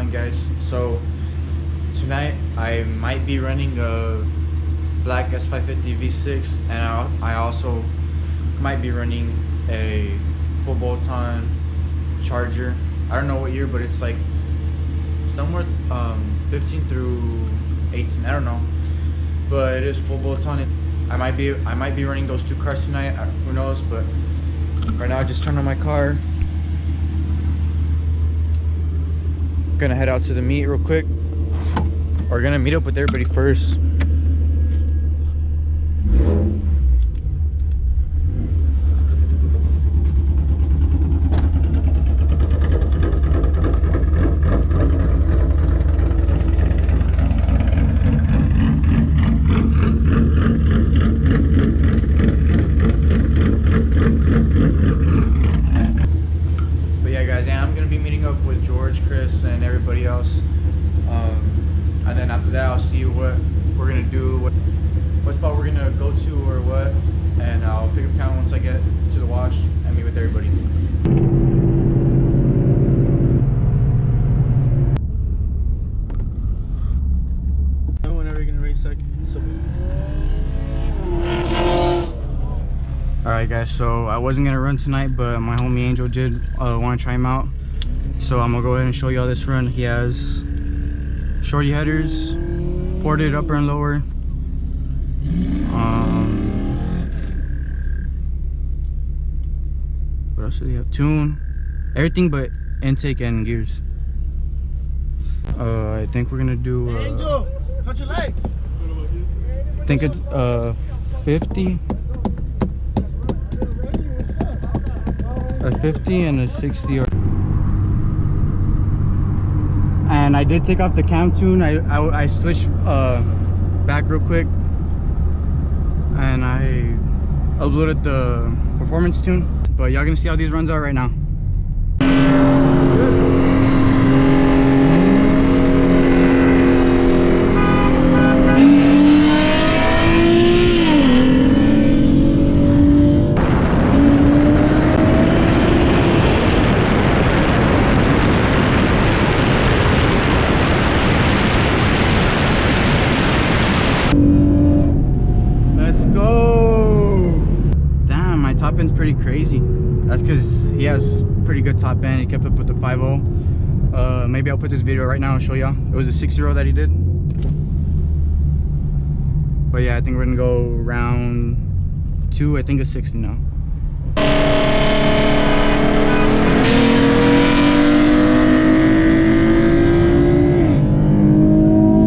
on, guys? So tonight I might be running a black S550 V6, and I also might be running a full bolt-on Charger. I don't know what year, but it's like somewhere 15 through 18. I don't know, but it is full bolt-on. I might be running those two cars tonight. Who knows? But right now I just turned on my car. Gonna head out to the meet real quick. We're gonna meet up with everybody first. And everybody else, and then after that I'll see what we're gonna do, what spot we're gonna go to or what, and I'll pick up count once I get to the wash and meet with everybody. Whenever you're gonna race second. Alright guys, so I wasn't gonna run tonight, but my homie Angel did want to try him out. So I'm gonna go ahead and show you all this run. He has shorty headers, ported upper and lower. What else do we have? Tune, everything but intake and gears. I think we're gonna do. Angel, cut your legs. I think it's 50. A 50 and a 60. And I did take off the cam tune. I switched back real quick, and I uploaded the performance tune. But y'all gonna see how these runs are right now. Top end's pretty crazy. That's because he has pretty good top end. He kept up with the 5.0. Maybe I'll put this video right now and show y'all. It was a 6.0 that he did. But yeah, I think we're gonna go round 2. I think a 60 now.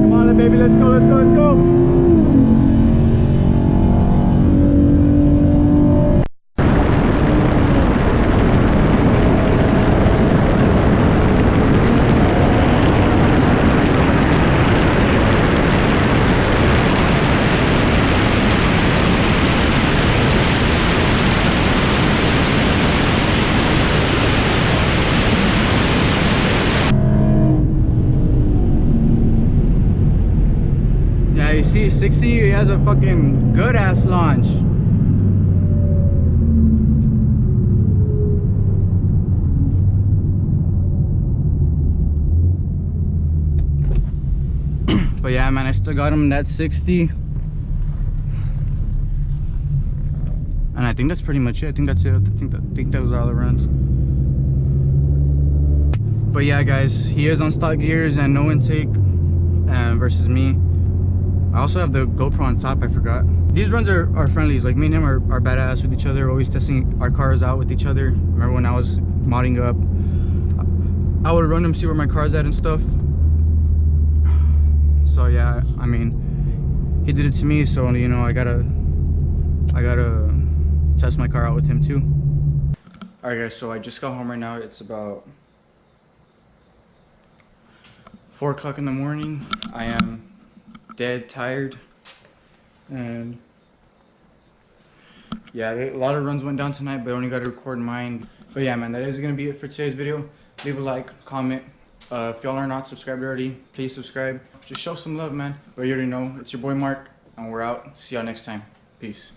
Come on, baby, let's go, let's go, let's go. You see 60, he has a fucking good ass launch. But yeah, man, I still got him in that 60. And I think that's pretty much it. I think that's it. I think those are all the runs. But yeah, guys, he is on stock gears and no intake, versus me. I also have the GoPro on top, I forgot. These runs are friendlies. Like, me and him are badass with each other. We're always testing our cars out with each other. Remember when I was modding up, I would run him, see where my car's at and stuff. So yeah, I mean, he did it to me, so you know, I gotta test my car out with him too. Alright guys, so I just got home right now. It's about 4 o'clock in the morning. I am dead tired, and yeah, a lot of runs went down tonight, but I only got to record mine. But yeah, man, that is gonna be it for today's video. Leave a like, comment. If y'all are not subscribed already, please subscribe. Just show some love, man. But you already know, it's your boy Mark, and we're out. See y'all next time. Peace.